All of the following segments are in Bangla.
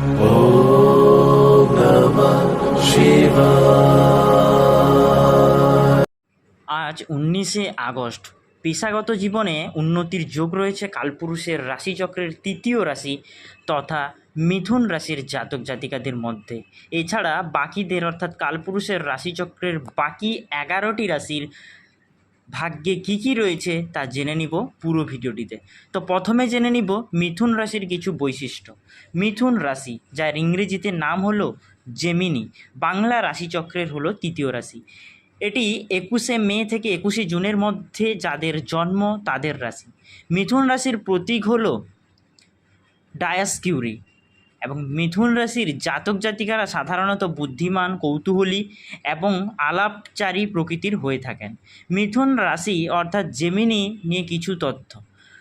ॐ नमः शिवाय। আজ 19শে আগস্ট। পেশাগত জীবনে উন্নতির যোগ রয়েছে কালপুরুষের রাশিচক্রের তৃতীয় রাশি তথা মিথুন রাশির জাতক জাতিকাদের মধ্যে। এছাড়া বাকিদের অর্থাৎ কালপুরুষের রাশিচক্রের বাকি 11টি রাশির ভাগ্যে কী কী রয়েছে তা জেনে নিব পুরো ভিডিওটিতে। তো প্রথমে জেনে নিব মিথুন রাশির কিছু বৈশিষ্ট্য। মিথুন রাশি, যার ইংরেজিতে নাম হলো জেমিনি, বাংলা রাশিচক্রের হলো তৃতীয় রাশি। এটি 21শে মে থেকে 21শে জুনের মধ্যে যাদের জন্ম তাদের রাশি। মিথুন রাশির প্রতীক হলো ডায়াসকিউরি এবং মিথুন রাশির জাতক জাতিকারা সাধারণত বুদ্ধিমান, কৌতূহলী এবং আলাপচারী প্রকৃতির হয়ে থাকেন। মিথুন রাশি অর্থাৎ জেমিনি নিয়ে কিছু তথ্য।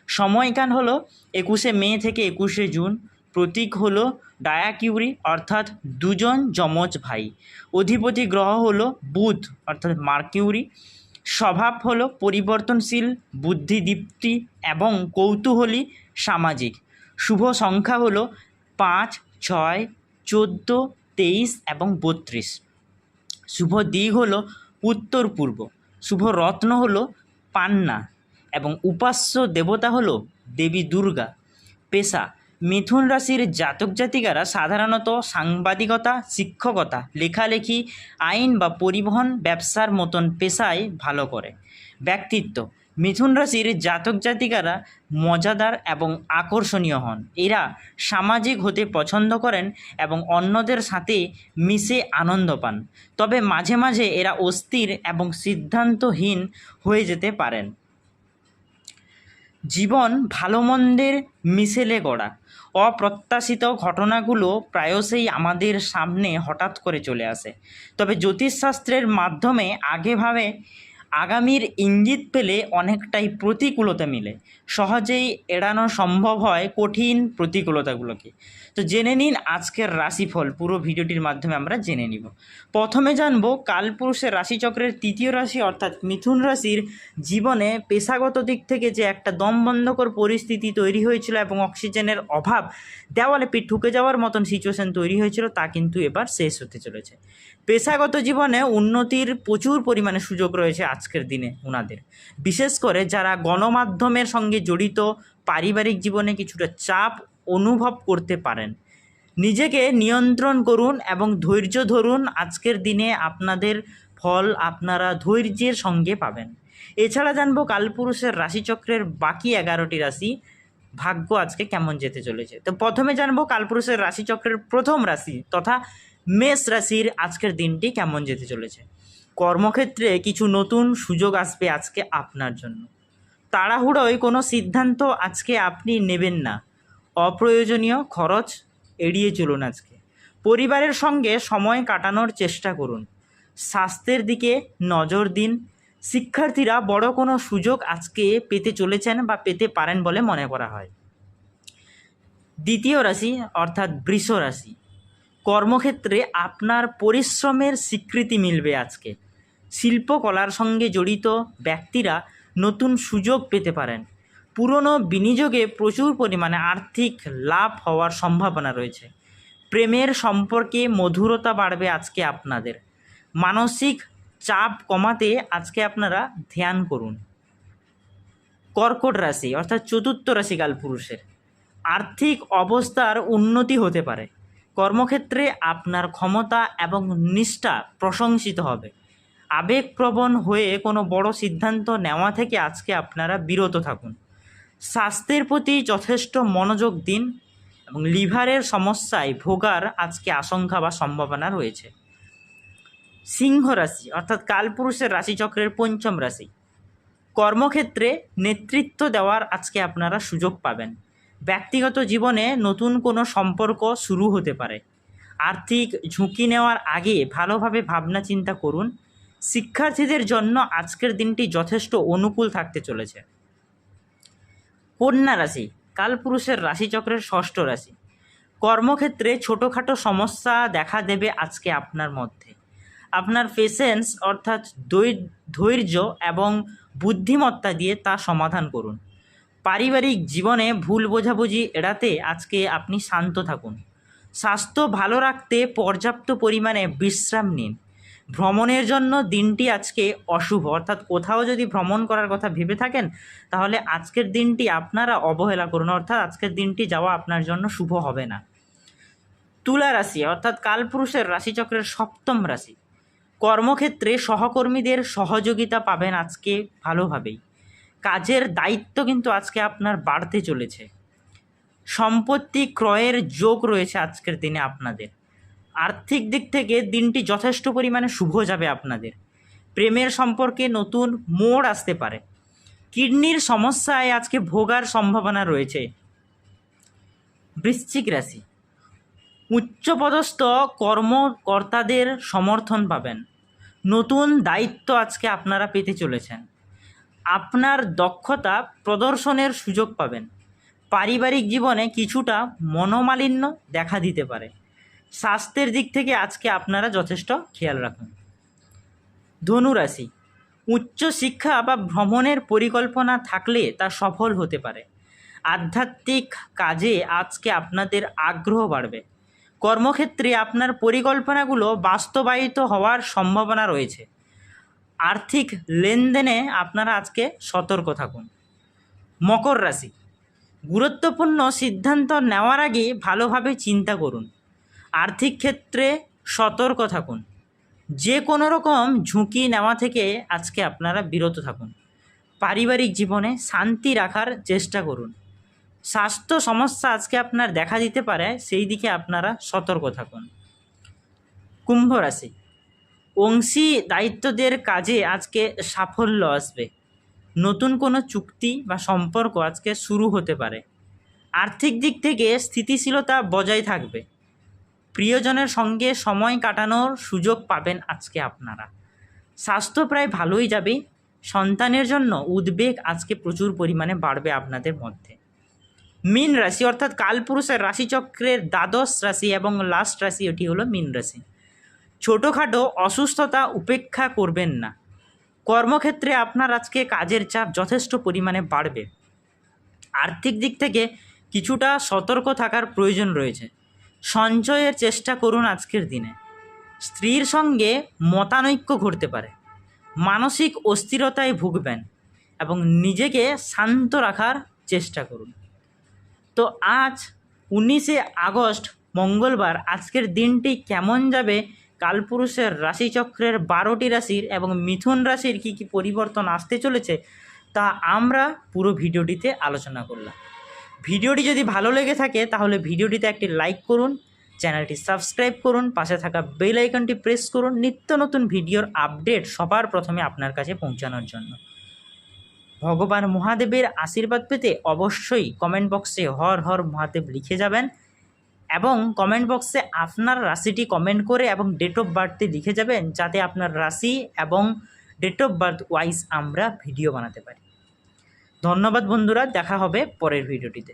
সময়কাল হলো 21শে মে থেকে 21শে জুন। প্রতীক হলো ডায়াকিউরি অর্থাৎ দুজন যমজ ভাই। অধিপতি গ্রহ হলো বুধ অর্থাৎ মার্কিউরি। স্বভাব হলো পরিবর্তনশীল, বুদ্ধিদীপ্তি এবং কৌতূহলী, সামাজিক। শুভ সংখ্যা হলো 5, 6, 14, 23 এবং 32। শুভ দিক হলো উত্তর পূর্ব। শুভ রত্ন হলো পান্না এবং উপাস্য দেবতা হলো দেবী দুর্গা। পেশা, মিথুন রাশির জাতক জাতিকারা সাধারণত সাংবাদিকতা, শিক্ষকতা, লেখালেখি, আইন বা পরিবহন ব্যবসার মতন পেশায় ভালো করে। ব্যক্তিত্ব, মিথুন রাশির জাতক জাতিকারা মজাদার এবং আকর্ষণীয় হন। এরা সামাজিক হতে পছন্দ করেন এবং অন্যদের সাথে মিশে আনন্দ পান। তবে মাঝে মাঝে এরা অস্থির এবং সিদ্ধান্তহীন হয়ে যেতে পারেন। জীবন ভালো মন্দের মিশেলে গড়া। অপ্রত্যাশিত ঘটনাগুলো প্রায়শই আমাদের সামনে হঠাৎ করে চলে আসে, তবে জ্যোতিষশাস্ত্রের মাধ্যমে আগেভাবে আগামীর ইঙ্গিত পেলে অনেকটাই প্রতিকূলতা মিলে। সহজেই এড়ানো সম্ভব হয় কঠিন প্রতিকূলতাগুলোকে। তো জেনে নিন আজকের রাশিফল, পুরো ভিডিওটির মাধ্যমে আমরা জেনে নিব। প্রথমে জানব কালপুরুষের রাশিচক্রের তৃতীয় রাশি অর্থাৎ মিথুন রাশির জীবনে পেশাগত দিক থেকে যে একটা দমবন্ধকর পরিস্থিতি তৈরি হয়েছিল এবং অক্সিজেনের অভাব, দেওয়ালে পিঠ ঠুকে যাওয়ার মতন সিচুয়েশন তৈরি হয়েছিল, তা কিন্তু এবার শেষ হতে চলেছে। পেশাগত জীবনে উন্নতির প্রচুর পরিমাণে সুযোগ রয়েছে আজকের দিনে ওনাদের। বিশেষ করে যারা গণমাধ্যমের সঙ্গে জড়িত, পারিবারিক জীবনে কিছুটা চাপ অনুভব করতে পারেন। নিজেকে নিয়ন্ত্রণ করুন এবং ধৈর্য ধরুন। আজকের দিনে আপনাদের ফল আপনারা ধৈর্যের সঙ্গে পাবেন। এছাড়া জানবো কালপুরুষের রাশিচক্রের বাকি 11টি রাশি ভাগ্য আজকে কেমন যেতে চলেছে। তো প্রথমে জানবো কালপুরুষের রাশিচক্রের প্রথম রাশি তথা মেষ রাশির আজকের দিনটি কেমন যেতে চলেছে। কর্মক্ষেত্রে কিছু নতুন সুযোগ আসবে আজকে আপনার জন্য। তাড়াহুড়োয় কোনো সিদ্ধান্ত আজকে আপনি নেবেন না। অপ্রয়োজনীয় খরচ এড়িয়ে চলুন আজকে। পরিবারের সঙ্গে সময় কাটানোর চেষ্টা করুন। স্বাস্থ্যের দিকে নজর দিন। শিক্ষার্থীরা বড় কোনো সুযোগ আজকে পেতে চলেছেন বা পেতে পারেন বলে মনে করা হয়। দ্বিতীয় রাশি অর্থাৎ বৃষ রাশি, কর্মক্ষেত্রে আপনার পরিশ্রমের স্বীকৃতি মিলবে আজকে। শিল্পকলার সঙ্গে জড়িত ব্যক্তিরা নতুন সুযোগ পেতে পারেন। পুরনো বিনিয়োগে প্রচুর পরিমাণে আর্থিক লাভ হওয়ার সম্ভাবনা রয়েছে। প্রেমের সম্পর্কে মধুরতা বাড়বে আজকে আপনাদের। মানসিক চাপ কমাতে আজকে আপনারা ধ্যান করুন। কর্কট রাশি অর্থাৎ চতুর্থ রাশি কালপুরুষের, আর্থিক অবস্থার উন্নতি হতে পারে। কর্মক্ষেত্রে আপনার ক্ষমতা এবং নিষ্ঠা প্রশংসিত হবে। আবেগপ্রবণ হয়ে কোনো বড় সিদ্ধান্ত নেওয়া থেকে আজকে আপনারা বিরত থাকুন। স্বাস্থ্যের প্রতি যথেষ্ট মনোযোগ দিন এবং লিভারের সমস্যায় ভোগার আজকে আশঙ্কা বা সম্ভাবনা রয়েছে। সিংহ রাশি অর্থাৎ কালপুরুষের রাশিচক্রের পঞ্চম রাশি, কর্মক্ষেত্রে নেতৃত্ব দেওয়ার আজকে আপনারা সুযোগ পাবেন। ব্যক্তিগত জীবনে নতুন কোনো সম্পর্ক শুরু হতে পারে। আর্থিক ঝুঁকি নেওয়ার আগে ভালোভাবে ভাবনা চিন্তা করুন। শিক্ষার্থীদের জন্য আজকের দিনটি যথেষ্ট অনুকূল থাকতে চলেছে। কন্যা রাশি কালপুরুষের রাশিচক্রের ষষ্ঠ রাশি, কর্মক্ষেত্রে ছোটোখাটো সমস্যা দেখা দেবে আজকে আপনার মধ্যে। আপনার পেশেন্স অর্থাৎ ধৈর্য এবং বুদ্ধিমত্তা দিয়ে তা সমাধান করুন। পারিবারিক জীবনে ভুল বোঝাবুঝি এড়াতে আজকে আপনি শান্ত থাকুন। স্বাস্থ্য ভালো রাখতে পর্যাপ্ত পরিমাণে বিশ্রাম নিন। ভ্রমণের জন্য দিনটি আজকে অশুভ, অর্থাৎ কোথাও যদি ভ্রমণ করার কথা ভেবে থাকেন তাহলে আজকের দিনটি আপনারা অবহেলা করুন, অর্থাৎ আজকের দিনটি যাওয়া আপনার জন্য শুভ হবে না। তুলা রাশি অর্থাৎ কালপুরুষের রাশিচক্রের সপ্তম রাশি। কর্মক্ষেত্রে সহকর্মীদের সহযোগিতা পাবেন আজকে ভালোভাবেই। কাজের দায়িত্ব কিন্তু আজকে আপনার বাড়তে চলেছে। সম্পত্তি ক্রয়ের যোগ রয়েছে আজকের দিনে আপনাদের। আর্থিক দিক থেকে দিনটি যথেষ্ট পরিমাণে শুভ যাবে আপনাদের। প্রেমের সম্পর্কে নতুন মোড় আসতে পারে। কিডনির সমস্যায় আজকে ভোগার সম্ভাবনা রয়েছে। বৃশ্চিক রাশি, উচ্চপদস্থ কর্মকর্তাদের সমর্থন পাবেন। নতুন দায়িত্ব আজকে আপনারা পেতে চলেছেন। আপনার দক্ষতা প্রদর্শনের সুযোগ পাবেন। পারিবারিক জীবনে কিছুটা মনোমালিন্য দেখা দিতে পারে। স্বাস্থ্যের দিক থেকে আজকে আপনারা যথেষ্ট খেয়াল রাখুন। ধনু রাশি, উচ্চশিক্ষা বা ভ্রমণের পরিকল্পনা থাকলে তা সফল হতে পারে। আধ্যাত্মিক কাজে আজকে আপনাদের আগ্রহ বাড়বে। কর্মক্ষেত্রে আপনার পরিকল্পনাগুলো বাস্তবায়িত হওয়ার সম্ভাবনা রয়েছে। আর্থিক লেনদেনে আপনারা আজকে সতর্ক থাকুন। মকর রাশি, গুরুত্বপূর্ণ সিদ্ধান্ত নেওয়ার আগে ভালোভাবে চিন্তা করুন। আর্থিক ক্ষেত্রে সতর্ক থাকুন। যে কোনো রকম ঝুঁকি নেওয়া থেকে আজকে আপনারা বিরত থাকুন। পারিবারিক জীবনে শান্তি রাখার চেষ্টা করুন। স্বাস্থ্য সমস্যা আজকে আপনার দেখা দিতে পারে, সেই দিকে আপনারা সতর্ক থাকুন। কুম্ভ রাশি, অংশী দায়িত্বদের কাজে আজকে সাফল্য আসবে। নতুন কোনো চুক্তি বা সম্পর্ক আজকে শুরু হতে পারে। আর্থিক দিক থেকে স্থিতিশীলতা বজায় থাকবে। প্রিয়জনের সঙ্গে সময় কাটানোর সুযোগ পাবেন আজকে আপনারা। স্বাস্থ্য প্রায় ভালোই যাবে। সন্তানের জন্য উদ্বেগ আজকে প্রচুর পরিমাণে বাড়বে আপনাদের মধ্যে। মীন রাশি অর্থাৎ কালপুরুষের রাশিচক্রের দ্বাদশ রাশি এবং লাস্ট রাশি এটি হলো মীন রাশি। ছোটোখাটো অসুস্থতা উপেক্ষা করবেন না। কর্মক্ষেত্রে আপনার আজকে কাজের চাপ যথেষ্ট পরিমাণে বাড়বে। আর্থিক দিক থেকে কিছুটা সতর্ক থাকার প্রয়োজন রয়েছে। সঞ্চয়ের চেষ্টা করুন আজকের দিনে। স্ত্রীর সঙ্গে মতানৈক্য ঘটতে পারে। মানসিক অস্থিরতায় ভুগবেন এবং নিজেকে শান্ত রাখার চেষ্টা করুন। তো আজ 19শে আগস্ট মঙ্গলবার আজকের দিনটি কেমন যাবে, কালপুরুষের রাশিচক্রের 12টি রাশির এবং মিথুন রাশির কী কী পরিবর্তন আসতে চলেছে তা আমরা পুরো ভিডিওটিতে আলোচনা করলাম। ভিডিওটি যদি ভালো লেগে থাকে তাহলে ভিডিওটিতে একটি লাইক করুন, চ্যানেলটি সাবস্ক্রাইব করুন, পাশে থাকা বেল আইকনটি প্রেস করুন নিত্য নতুন ভিডিওর আপডেট সবার প্রথমে আপনার কাছে পৌঁছানোর জন্য। ভগবান মহাদেবের আশীর্বাদ পেতে অবশ্যই কমেন্ট বক্সে হর হর মহাদেব লিখে যাবেন এবং কমেন্ট বক্সে আপনার রাশিটি কমেন্ট করে এবং ডেট অফ বার্থটি লিখে যাবেন, যাতে আপনার রাশি এবং ডেট অফ বার্থ ওয়াইজ আমরা ভিডিও বানাতে পারি। ধন্যবাদ বন্ধুরা, দেখা হবে পরের ভিডিওটিতে।